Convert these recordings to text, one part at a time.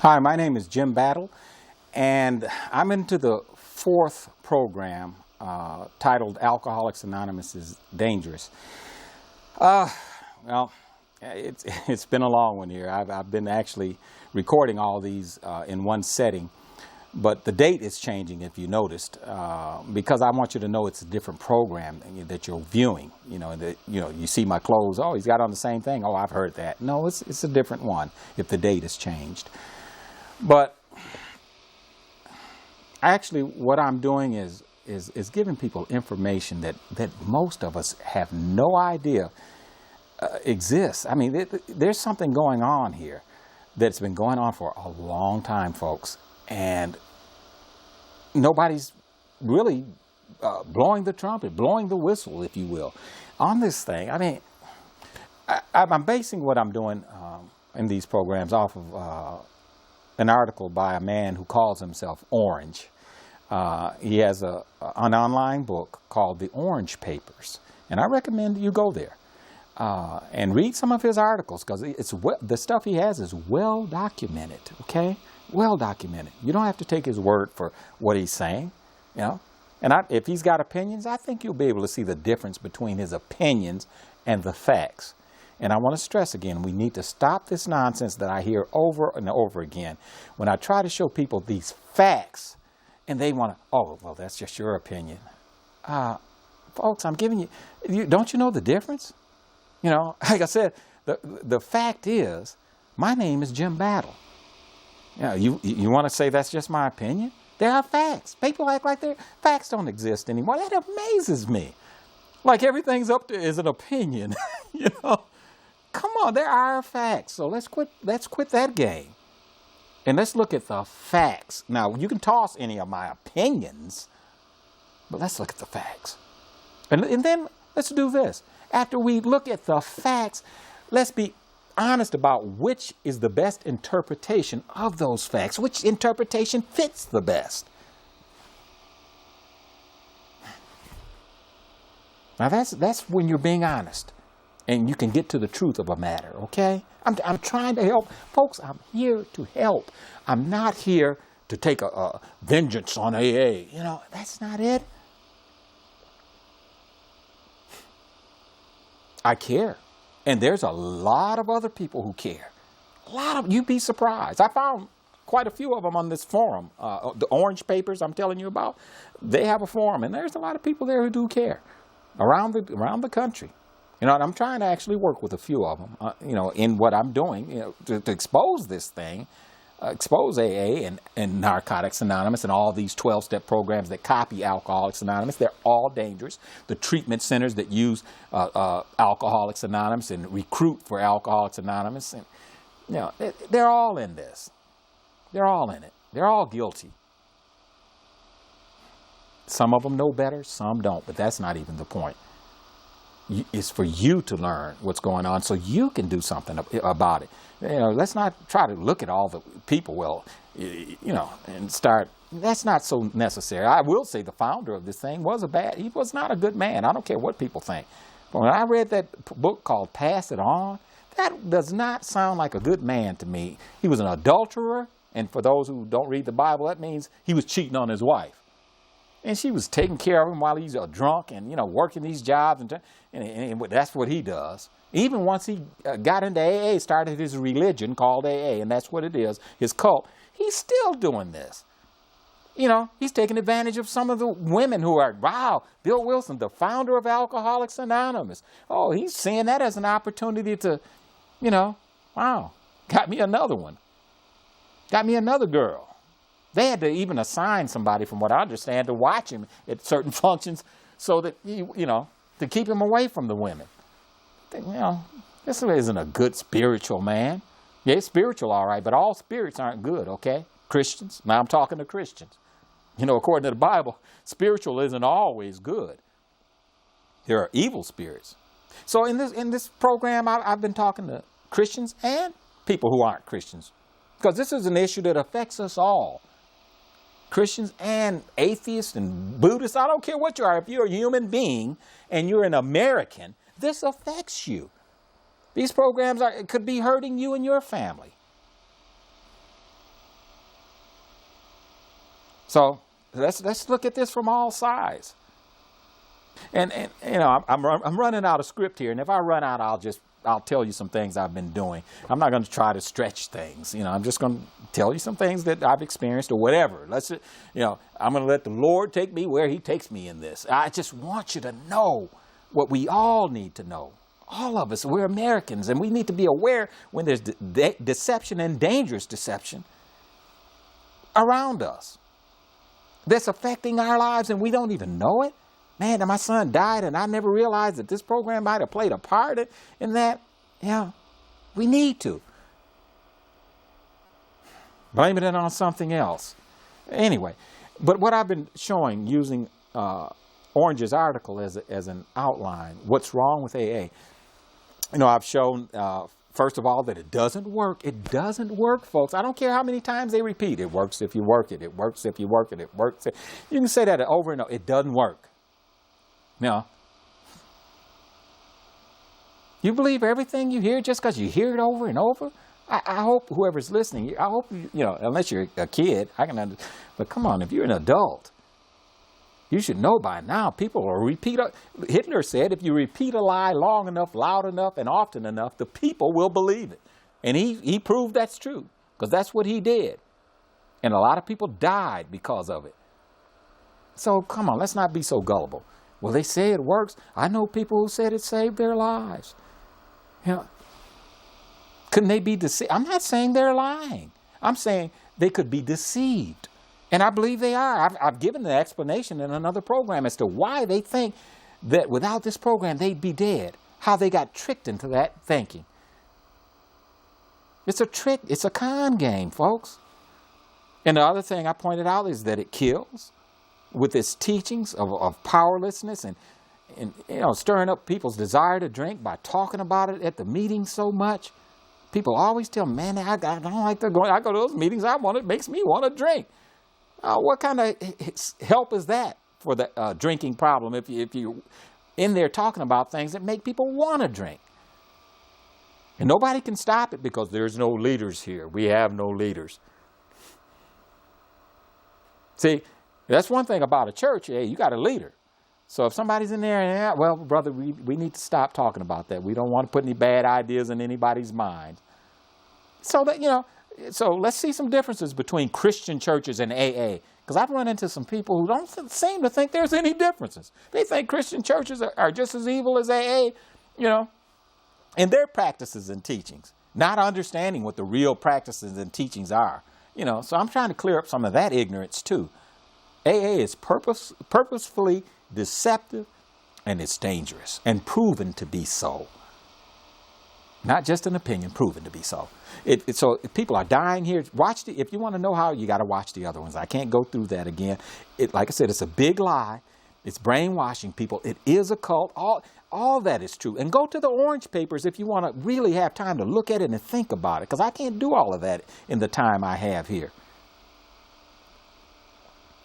Hi, my name is Jim Battle, and I'm into the fourth program titled Alcoholics Anonymous is Dangerous. Uh, well, it's been a long one here. I've been actually recording all these in one setting, but the date is changing, if you noticed, because I want you to know it's a different program that you're viewing. You see my clothes. Oh, he's got on the same thing. Oh, I've heard that. No, it's a different one if the date has changed. But actually, what I'm doing is giving people information that most of us have no idea exists. I mean, there's something going on here that's been going on for a long time, folks, and nobody's really blowing the trumpet, blowing the whistle, if you will, on this thing. I mean, I'm basing what I'm doing in these programs off of an article by a man who calls himself Orange. He has an online book called The Orange Papers, and I recommend you go there and read some of his articles, because the stuff he has is well documented. Okay, well documented. You don't have to take his word for what he's saying, you know. And if he's got opinions, I think you'll be able to see the difference between his opinions and the facts. And I want to stress again, we need to stop this nonsense that I hear over and over again. When I try to show people these facts, and they want to, oh, well, that's just your opinion. Folks, I'm giving you, don't you know the difference? You know, like I said, the fact is, my name is Jim Battle. You want to say that's just my opinion? There are facts. People act like facts don't exist anymore. That amazes me. Like everything's up there is an opinion, you know. Come on, there are facts. So let's quit that game. And let's look at the facts. Now, you can toss any of my opinions, but let's look at the facts. And then let's do this. After we look at the facts, let's be honest about which is the best interpretation of those facts. Which interpretation fits the best? Now, that's when you're being honest. And you can get to the truth of a matter, okay? I'm trying to help. Folks, I'm here to help. I'm not here to take a vengeance on AA. You know, that's not it. I care. And there's a lot of other people who care. You'd be surprised. I found quite a few of them on this forum. The Orange Papers I'm telling you about, they have a forum. And there's a lot of people there who do care around the country. You know, and I'm trying to actually work with a few of them, you know, in what I'm doing, you know, to expose this thing, expose AA and Narcotics Anonymous and all these 12-step programs that copy Alcoholics Anonymous. They're all dangerous. The treatment centers that use Alcoholics Anonymous and recruit for Alcoholics Anonymous, and you know, they're all in this. They're all in it. They're all guilty. Some of them know better, some don't, but that's not even the point. It's for you to learn what's going on so you can do something about it. You know, let's not try to look at all the people, well, you know, and start. That's not so necessary. I will say the founder of this thing he was not a good man. I don't care what people think. But when I read that book called Pass It On, that does not sound like a good man to me. He was an adulterer, and for those who don't read the Bible, that means he was cheating on his wife. And she was taking care of him while he's drunk and, you know, working these jobs. And that's what he does. Even once he got into AA, started his religion called AA, and that's what it is, his cult, he's still doing this. You know, he's taking advantage of some of the women who are, wow, Bill Wilson, the founder of Alcoholics Anonymous. Oh, he's seeing that as an opportunity to, you know, wow, got me another one. Got me another girl. They had to even assign somebody, from what I understand, to watch him at certain functions so that, you know, to keep him away from the women. You know, this isn't a good spiritual man. Yeah, he's spiritual, all right, but all spirits aren't good, okay? Christians. Now I'm talking to Christians. You know, according to the Bible, spiritual isn't always good. There are evil spirits. So in this program, I've been talking to Christians and people who aren't Christians, because this is an issue that affects us all. Christians and atheists and Buddhists, I don't care what you are. If you're a human being and you're an American, this affects you. These programs could be hurting you and your family. So let's look at this from all sides. And you know, I'm running out of script here, and if I run out, I'll tell you some things I've been doing. I'm not going to try to stretch things. You know, I'm just going to tell you some things that I've experienced or whatever. I'm going to let the Lord take me where He takes me in this. I just want you to know what we all need to know. All of us, we're Americans, and we need to be aware when there's deception and dangerous deception around us that's affecting our lives, and we don't even know it. Man, my son died, and I never realized that this program might have played a part in that. Yeah, we need to. Blaming it on something else. Anyway, but what I've been showing using Orange's article as an outline, what's wrong with AA. You know, I've shown, first of all, that it doesn't work. It doesn't work, folks. I don't care how many times they repeat. It works if you work it. It works if you work it. It works. You can say that over and over. It doesn't work. Now, you believe everything you hear just because you hear it over and over? I hope whoever's listening, I hope, you know, unless you're a kid, I can understand. But come on, if you're an adult, you should know by now. People will repeat. Hitler said if you repeat a lie long enough, loud enough, and often enough, the people will believe it. And he proved that's true, because that's what he did. And a lot of people died because of it. So come on, let's not be so gullible. Well, they say it works. I know people who said it saved their lives. You know, couldn't they be deceived? I'm not saying they're lying. I'm saying they could be deceived. And I believe they are. I've given the explanation in another program as to why they think that without this program they'd be dead. How they got tricked into that thinking. It's a trick. It's a con game, folks. And the other thing I pointed out is that it kills. With its teachings of powerlessness and you know, stirring up people's desire to drink by talking about it at the meetings so much. People always tell me, man, I don't like to go. I go to those meetings. It makes me want to drink. What kind of help is that for the drinking problem if you're in there talking about things that make people want to drink? And nobody can stop it because there's no leaders here. We have no leaders. See, that's one thing about a church. Hey, you got a leader. So if somebody's in there, and, well, brother, we need to stop talking about that. We don't want to put any bad ideas in anybody's mind. So that, you know, so let's see some differences between Christian churches and AA. Because I've run into some people who don't seem to think there's any differences. They think Christian churches are just as evil as AA, you know, in their practices and teachings, not understanding what the real practices and teachings are. You know, so I'm trying to clear up some of that ignorance too. AA is purposefully deceptive, and it's dangerous and proven to be so. Not just an opinion, proven to be so. So people are dying here. If you want to know how, you got to watch the other ones. I can't go through that again. Like I said, it's a big lie. It's brainwashing people. It is a cult. All that is true. And go to the Orange Papers if you want to really have time to look at it and think about it, because I can't do all of that in the time I have here.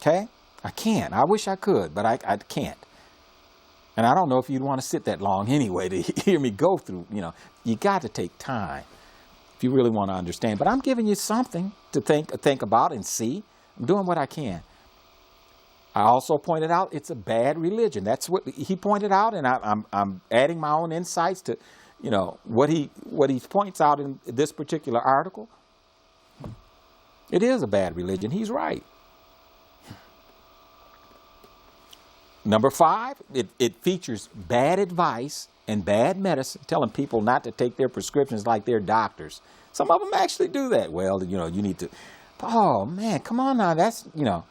Okay? I can't. I wish I could, but I can't. And I don't know if you'd want to sit that long anyway to hear me go through. You know, you got to take time if you really want to understand. But I'm giving you something to think about and see. I'm doing what I can. I also pointed out it's a bad religion. That's what he pointed out, and I'm adding my own insights to, you know, what he points out in this particular article. It is a bad religion. He's right. Number 5, it features bad advice and bad medicine, telling people not to take their prescriptions like they're doctors. Some of them actually do that. Well, you know, you need to, oh man, come on now, that's, you know.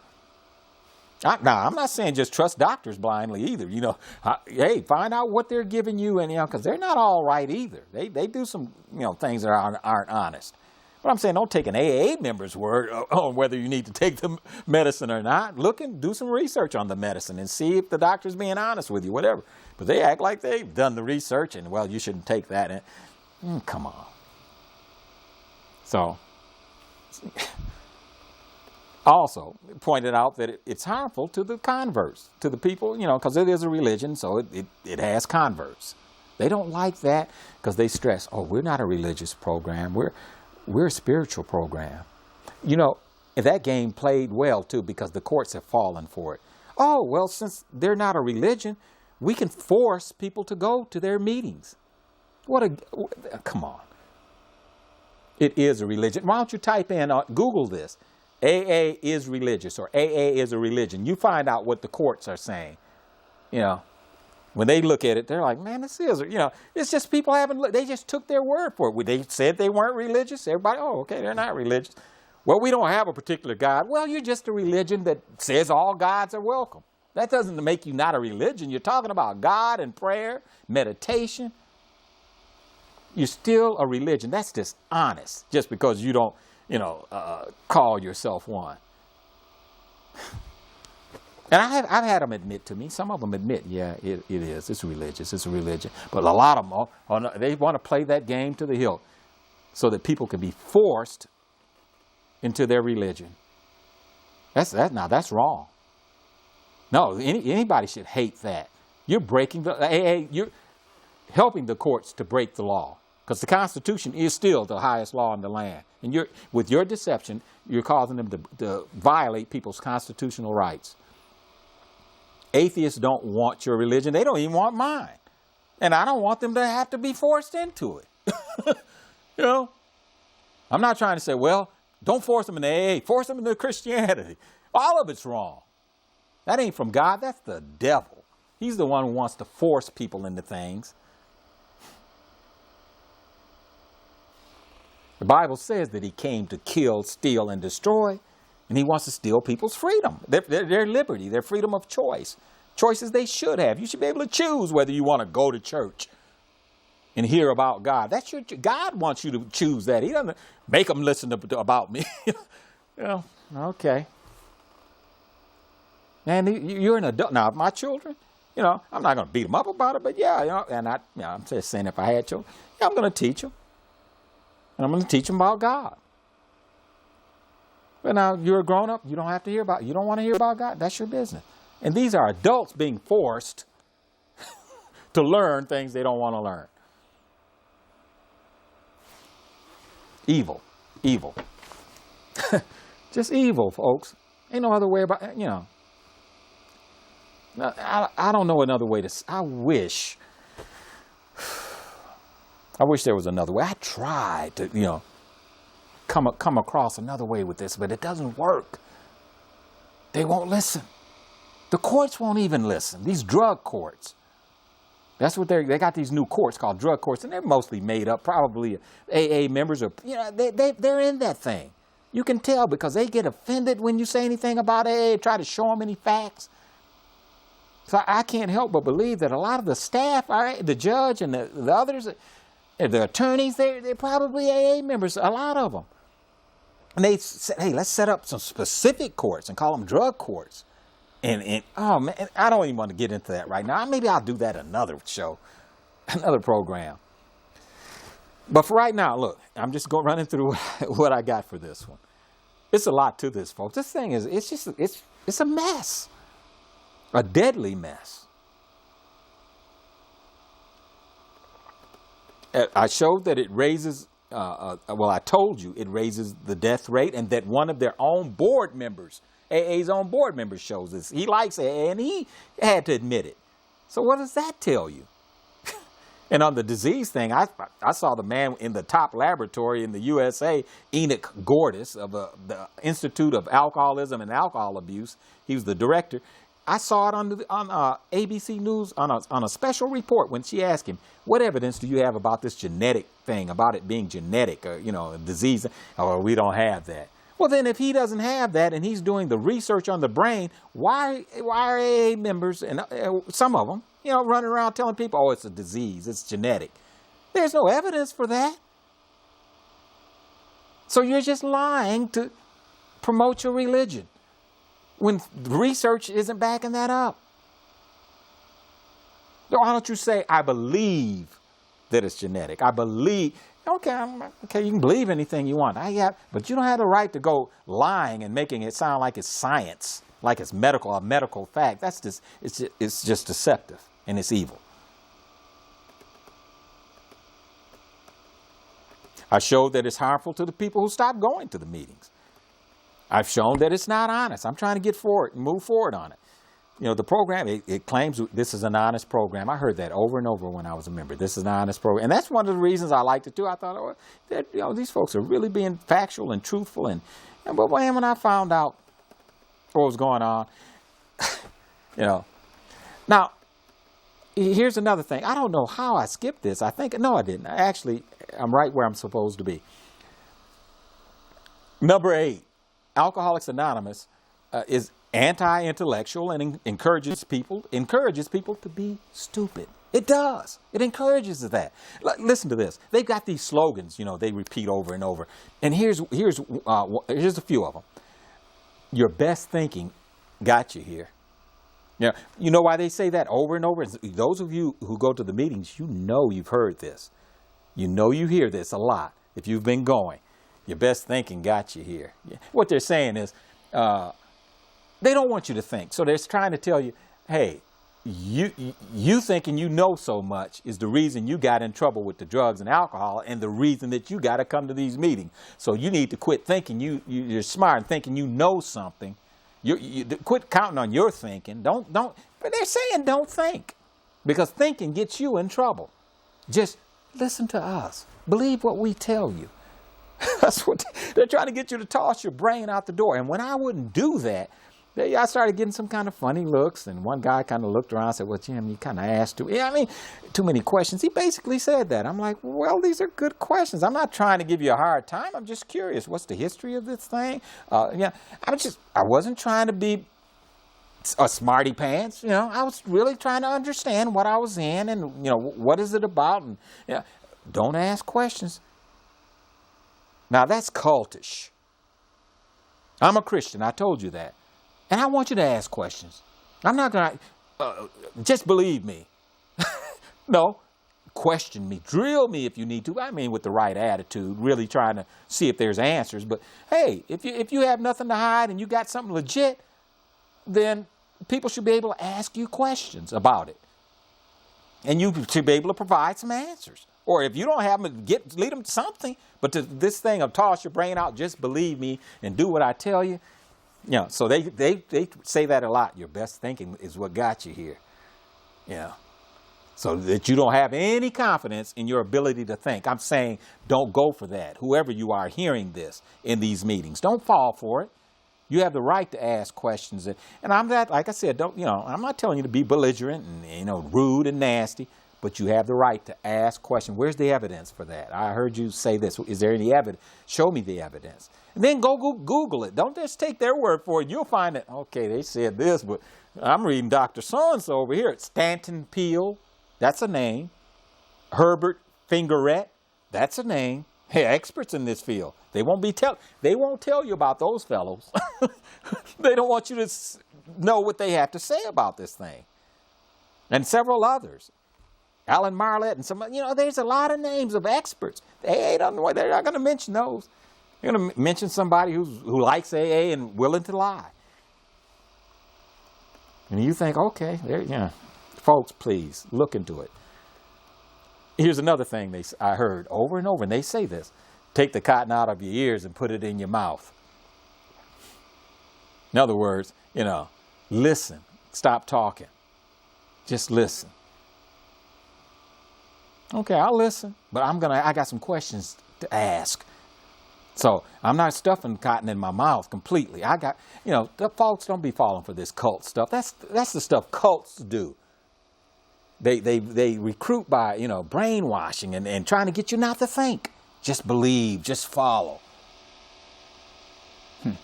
Now, I'm not saying just trust doctors blindly either. You know, hey, find out what they're giving you, and you know, because they're not all right either. They do some, you know, things that aren't honest. But I'm saying don't take an AA member's word on whether you need to take the medicine or not. Look and do some research on the medicine and see if the doctor's being honest with you, whatever. But they act like they've done the research and, well, you shouldn't take that. And, come on. So, also pointed out that it's harmful to the converts, to the people, you know, because it is a religion, so it has converts. They don't like that because they stress, oh, we're not a religious program. We're a spiritual program. You know, And that game played well, too, because the courts have fallen for it. Oh, well, since they're not a religion, we can force people to go to their meetings. Come on. It is a religion. Why don't you type in, Google this, AA is religious, or AA is a religion. You find out what the courts are saying. You know, when they look at it, they're like, man, this is, it's just people they just took their word for it. They said they weren't religious. Everybody, oh, okay, they're not religious. Well, we don't have a particular God. Well, you're just a religion that says all gods are welcome. That doesn't make you not a religion. You're talking about God and prayer, meditation. You're still a religion. That's dishonest just because you don't, call yourself one. And I've had them admit to me. Some of them admit, yeah, it is. It's religious. It's a religion. But a lot of them, they want to play that game to the hilt so that people can be forced into their religion. That's wrong. No, anybody should hate that. You're breaking you're helping the courts to break the law, because the Constitution is still the highest law in the land. And with your deception, you're causing them to violate people's constitutional rights. Atheists don't want your religion. They don't even want mine. And I don't want them to have to be forced into it. I'm not trying to say, well, don't force them into AA, force them into Christianity. All of it's wrong. That ain't from God. That's the devil. He's the one who wants to force people into things. The Bible says that he came to kill, steal, and destroy, and he wants to steal people's freedom, their liberty, their freedom of choice, choices they should have. You should be able to choose whether you want to go to church and hear about God. God wants you to choose that. He doesn't make them listen about me. Okay. Man, you're an adult. Now, my children, I'm not going to beat them up about it, but I'm just saying if I had children, I'm going to teach them. And I'm going to teach them about God. But now, you're a grown-up. You don't have to hear about, you don't want to hear about God. That's your business. And these are adults being forced to learn things they don't want to learn. Evil. Just evil, folks. Ain't no other way about it, I don't know another way to, I wish there was another way. I tried to, come across another way with this, but it doesn't work. They won't listen. The courts won't even listen. These drug courts. That's what they got, these new courts called drug courts, and they're mostly made up. Probably AA members are, they're in that thing. You can tell because they get offended when you say anything about AA, try to show them any facts. So I can't help but believe that a lot of the staff, the judge and the others, the attorneys, they're probably AA members, a lot of them. And they said, hey, let's set up some specific courts and call them drug courts. And oh man, I don't even want to get into that right now. Maybe I'll do that another show, another program. But for right now, look, I'm just running through what I got for this one. It's a lot to this, folks. This thing is, it's a mess, a deadly mess. I showed that it raises, I told you it raises the death rate, and that one of their own board members, AA's own board member, shows this. He likes AA, and he had to admit it. So what does that tell you? And on the disease thing, I saw the man in the top laboratory in the USA, Enoch Gordis of the Institute of Alcoholism and Alcohol Abuse. He was the director. I saw it on ABC News on a special report when she asked him, what evidence do you have about this genetic thing, about it being genetic, or, a disease? Oh, we don't have that. Well, then if he doesn't have that and he's doing the research on the brain, why are AA members, and some of them, running around telling people, oh, it's a disease, it's genetic? There's no evidence for that. So you're just lying to promote your religion when research isn't backing that up. Why don't you say, I believe that it's genetic? I believe. Okay, you can believe anything you want. But you don't have the right to go lying and making it sound like it's science, like it's a medical fact. It's just deceptive, and it's evil. I showed that it's harmful to the people who stop going to the meetings. I've shown that it's not honest. I'm trying to get forward and move forward on it. You know, the program, it claims this is an honest program. I heard that over and over when I was a member. This is an honest program. And that's one of the reasons I liked it too. I thought, oh, that, you know, these folks are really being factual and truthful. But when I found out what was going on, you know. Now, here's another thing. I don't know how I skipped this. No, I didn't. Actually, I'm right where I'm supposed to be. Number 8, Alcoholics Anonymous is anti-intellectual and encourages people to be stupid. It does. It encourages that. Listen to this. They've got these slogans, you know, they repeat over and over. And here's a few of them. Your best thinking got you here. Now, you know why they say that over and over? Those of you who go to the meetings, you know you've heard this. You know you hear this a lot if you've been going. Your best thinking got you here. What they're saying is, they don't want you to think. So they're trying to tell you, hey, you thinking you know so much is the reason you got in trouble with the drugs and alcohol and the reason that you got to come to these meetings. So you need to quit thinking you're smart and thinking you know something. You quit counting on your thinking. Don't. But they're saying don't think, because thinking gets you in trouble. Just listen to us. Believe what we tell you. That's what they're trying to get you to toss your brain out the door. And when I wouldn't do that, I started getting some kind of funny looks. And one guy kind of looked around and said, well, Jim, you kind of asked too many questions. He basically said that. I'm like, well, these are good questions. I'm not trying to give you a hard time. I'm just curious. What's the history of this thing? I wasn't trying to be a smarty pants. You know, I was really trying to understand what I was in and, you know, what is it about? And, you know, don't ask questions. Now, that's cultish. I'm a Christian. I told you that. And I want you to ask questions. I'm not going to just believe me. No, question me. Drill me if you need to. I mean, with the right attitude, really trying to see if there's answers. But, hey, if you have nothing to hide and you got something legit, then people should be able to ask you questions about it. And you should be able to provide some answers. Or if you don't have them, lead them to something. But to this thing of toss your brain out, just believe me and do what I tell you. You know, so they say that a lot. Your best thinking is what got you here. Yeah. So that you don't have any confidence in your ability to think. I'm saying don't go for that. Whoever you are hearing this in these meetings, don't fall for it. You have the right to ask questions. And I'm that, like I said, I'm not telling you to be belligerent and, rude and nasty. But you have the right to ask questions. Where's the evidence for that? I heard you say this. Is there any evidence? Show me the evidence. And then go Google it. Don't just take their word for it. You'll find that, okay, they said this, but I'm reading Dr. So-and-so over here. Stanton Peele, that's a name. Herbert Fingerette, that's a name. Hey, experts in this field. They won't tell you about those fellows. They don't want you to know what they have to say about this thing. And several others. Alan Marlett and some, there's a lot of names of experts. They're not going to mention those. They're going to mention somebody who likes AA and willing to lie. And you think, okay, folks, please look into it. Here's another thing I heard over and over, and they say this: take the cotton out of your ears and put it in your mouth. In other words, listen, stop talking, just listen. Okay, I'll listen, but I got some questions to ask. So I'm not stuffing cotton in my mouth completely. The folks don't be falling for this cult stuff. That's the stuff cults do. They recruit by, brainwashing and trying to get you not to think. Just believe, just follow. Like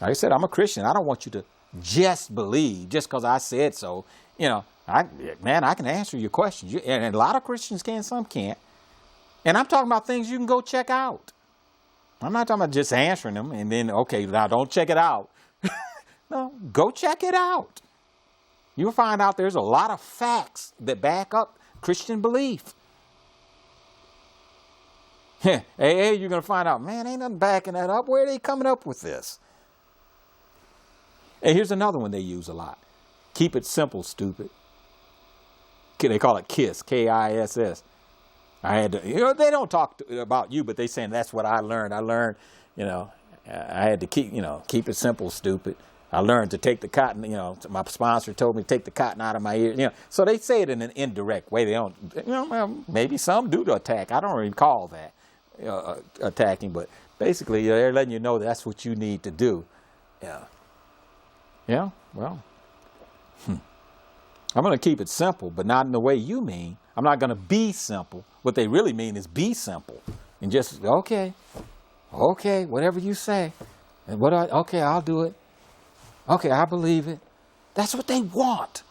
I said, I'm a Christian. I don't want you to just believe just because I said so. I can answer your questions. And a lot of Christians can, some can't. And I'm talking about things you can go check out. I'm not talking about just answering them and then, okay, now don't check it out. No, go check it out. You'll find out there's a lot of facts that back up Christian belief. Hey, you're going to find out, man, ain't nothing backing that up. Where are they coming up with this? And here's another one they use a lot. Keep it simple, stupid. They call it KISS, K-I-S-S. I had to, they don't talk about you, but they saying that's what I learned. I learned, I had to keep it simple, stupid. I learned to take the cotton, my sponsor told me to take the cotton out of my ear. So they say it in an indirect way. They don't, well, maybe some do to attack. I don't recall that attacking, but basically they're letting you know that's what you need to do. Yeah. Yeah, well, I'm going to keep it simple, but not in the way you mean. I'm not going to be simple. What they really mean is be simple. And just, okay, whatever you say. And okay, I'll do it. Okay, I believe it. That's what they want.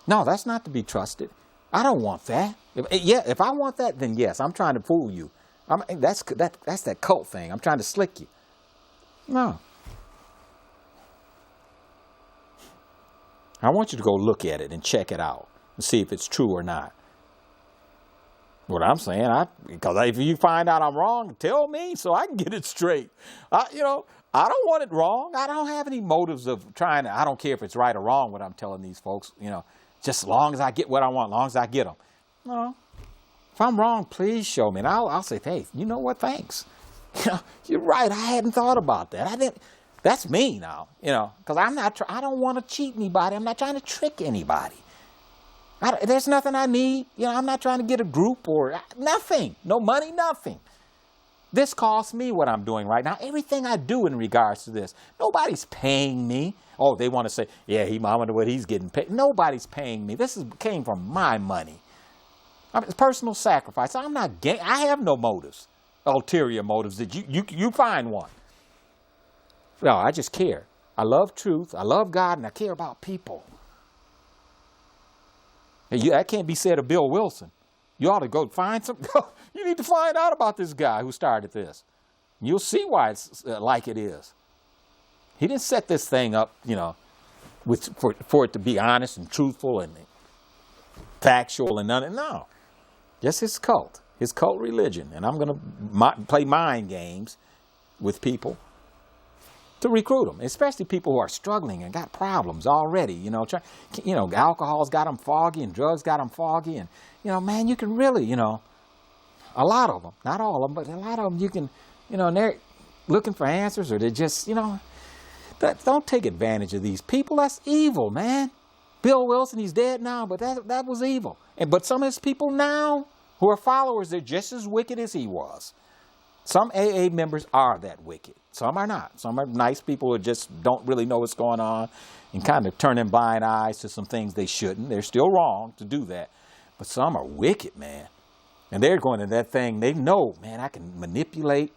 No, that's not to be trusted. I don't want that. If I want that, then yes, I'm trying to fool you. That's that cult thing. I'm trying to slick you. No. I want you to go look at it and check it out and see if it's true or not. What I'm saying, because if you find out I'm wrong, tell me so I can get it straight. I don't want it wrong. I don't have any motives of I don't care if it's right or wrong what I'm telling these folks, just as long as I get what I want, as long as I get them. No. If I'm wrong, please show me. And I'll say, hey, you know what, thanks. You're right, I hadn't thought about that. That's me now, because I don't want to cheat anybody. I'm not trying to trick anybody. There's nothing I need. I'm not trying to get a group or nothing. No money, nothing. This costs me what I'm doing right now. Everything I do in regards to this, nobody's paying me. Oh, they want to say, yeah, I wonder what he's getting paid. Nobody's paying me. This came from my money. It's personal sacrifice. I have no motives, ulterior motives. That you find one. No, I just care. I love truth. I love God, and I care about people. That can't be said of Bill Wilson. You ought to go find some. You need to find out about this guy who started this. You'll see why it's like it is. He didn't set this thing up, for it to be honest and truthful and factual and none. No, just his cult religion, and I'm going to play mind games with people to recruit them, especially people who are struggling and got problems already. Alcohol's got them foggy and drugs got them foggy, and man, you can really, a lot of them, not all of them, but a lot of them, you can, and they're looking for answers, or they're just, don't take advantage of these people. That's evil, man. Bill Wilson, he's dead now, but that was evil. But some of his people now who are followers, they're just as wicked as he was. Some AA members are that wicked. Some are not. Some are nice people who just don't really know what's going on and kind of turning blind eyes to some things they shouldn't. They're still wrong to do that. But some are wicked, man. And they're going to that thing. They know, man, I can manipulate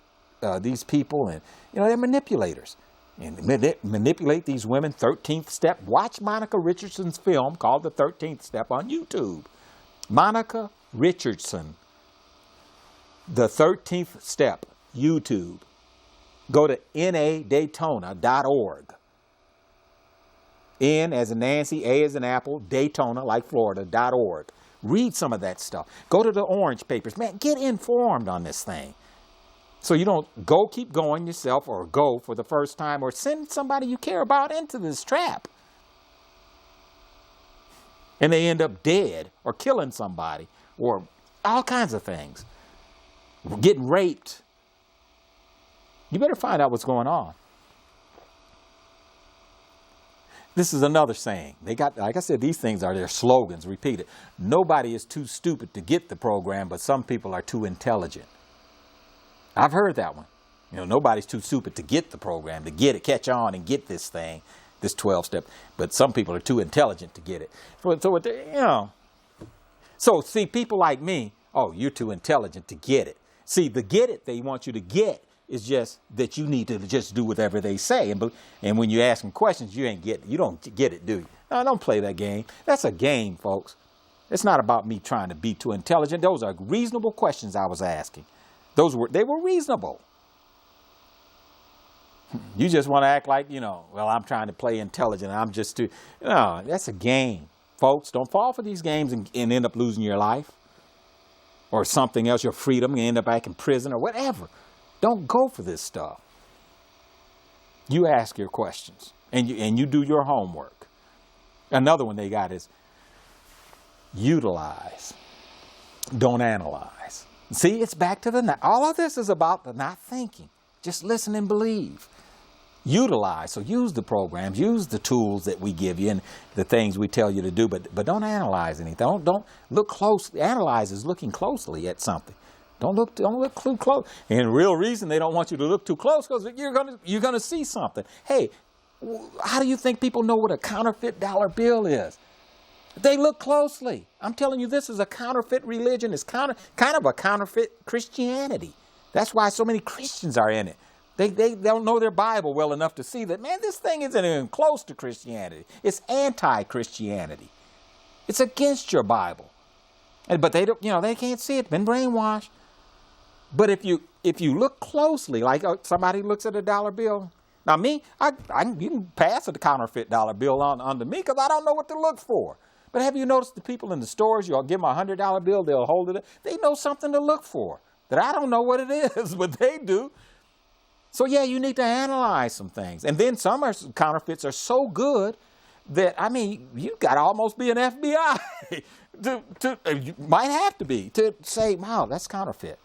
these people. And, they're manipulators. And they manipulate these women. 13th Step. Watch Monica Richardson's film called The 13th Step on YouTube. Monica Richardson. The 13th Step, YouTube. Go to nadaytona.org. N as in Nancy, A as in Apple, Daytona, like Florida.org. Read some of that stuff. Go to the orange papers. Man, get informed on this thing. So you don't keep going yourself, or go for the first time, or send somebody you care about into this trap. And they end up dead, or killing somebody, or all kinds of things. Getting raped. You better find out what's going on. This is another saying. They got, like I said, these things are their slogans, repeated. Nobody is too stupid to get the program, but some people are too intelligent. I've heard that one. Nobody's too stupid to get the program, to get it, catch on and get this thing, this 12-step, but some people are too intelligent to get it. So see, people like me, oh, you're too intelligent to get it. See, the get it they want you to get is just that you need to just do whatever they say. And when you ask them questions, you don't get it, do you? No, don't play that game. That's a game, folks. It's not about me trying to be too intelligent. Those are reasonable questions I was asking. They were reasonable. You just want to act like, well, I'm trying to play intelligent. I'm just too. No, that's a game. Folks, don't fall for these games and end up losing your life. Or something else, your freedom, you end up back in prison or whatever. Don't go for this stuff. You ask your questions and you do your homework. Another one they got is utilize, don't analyze. See, it's back to all of this is about the not thinking. Just listen and believe. Utilize. So use the programs, use the tools that we give you and the things we tell you to do, but don't analyze anything. Don't look closely. Analyze is looking closely at something. Don't look too close. And the real reason they don't want you to look too close because you're gonna see something. Hey, how do you think people know what a counterfeit dollar bill is? They look closely. I'm telling you, this is a counterfeit religion. It's kind of a counterfeit Christianity. That's why so many Christians are in it. They don't know their Bible well enough to see that, man, this thing isn't even close to Christianity. It's anti-Christianity. It's against your Bible. But they don't, they can't see it. Been brainwashed. But if you look closely, like somebody looks at a dollar bill, now me, you can pass a counterfeit dollar bill on to me because I don't know what to look for. But have you noticed the people in the stores, you'll give them a $100 bill, they'll hold it. They know something to look for that I don't know what it is, but they do. So yeah, you need to analyze some things. And then some counterfeits are so good that, you got to almost be an FBI. You might have to be to say, wow, that's counterfeit.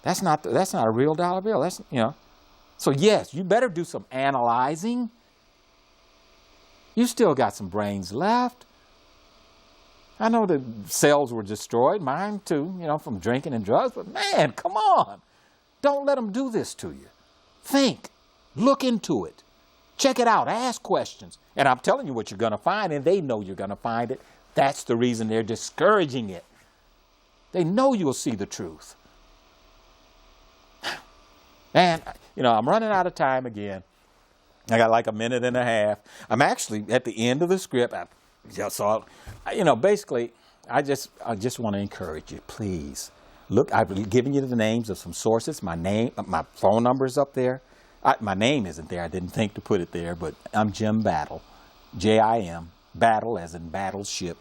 That's not a real dollar bill. So yes, you better do some analyzing. You still got some brains left. I know the cells were destroyed, mine too, from drinking and drugs, but man, come on. Don't let them do this to you. Think, look into it, check it out, ask questions. And I'm telling you what you're going to find, and they know you're going to find it. That's the reason they're discouraging it. They know you'll see the truth. And, I'm running out of time again. I got like a minute and a half. I'm actually at the end of the script. Basically, I just want to encourage you, please. Look, I've given you the names of some sources. My phone number is up there. My name isn't there. I didn't think to put it there, but I'm Jim Battle, Jim, Battle as in battleship.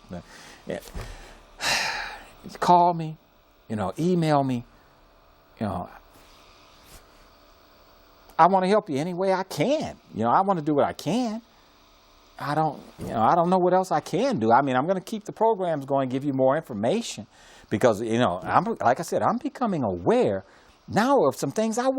Call me, email me, I want to help you any way I can. I want to do what I can. I don't know what else I can do. I'm going to keep the programs going, give you more information because, like I said, I'm becoming aware now of some things I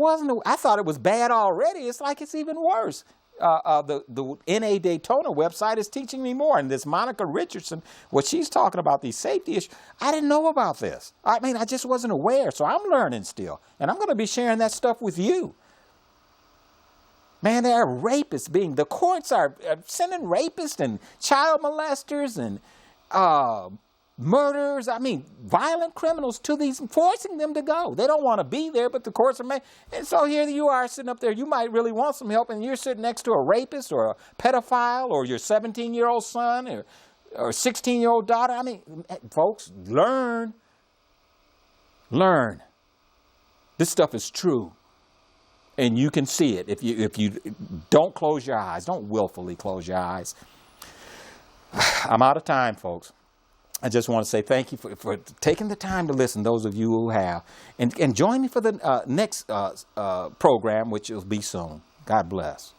thought it was bad already. It's like it's even worse. The NA Daytona website is teaching me more. And this Monica Richardson, what she's talking about, these safety issues, I didn't know about this. I just wasn't aware. So I'm learning still. And I'm going to be sharing that stuff with you. Man, there are rapists the courts are sending rapists and child molesters and murderers, violent criminals to these, forcing them to go. They don't want to be there, but the courts are and so here you are sitting up there. You might really want some help, and you're sitting next to a rapist or a pedophile or your 17-year-old son or 16-year-old daughter. Folks, learn. This stuff is true. And you can see it if you don't close your eyes. Don't willfully close your eyes. I'm out of time, folks. I just want to say thank you for taking the time to listen, those of you who have. And join me for the next program, which will be soon. God bless.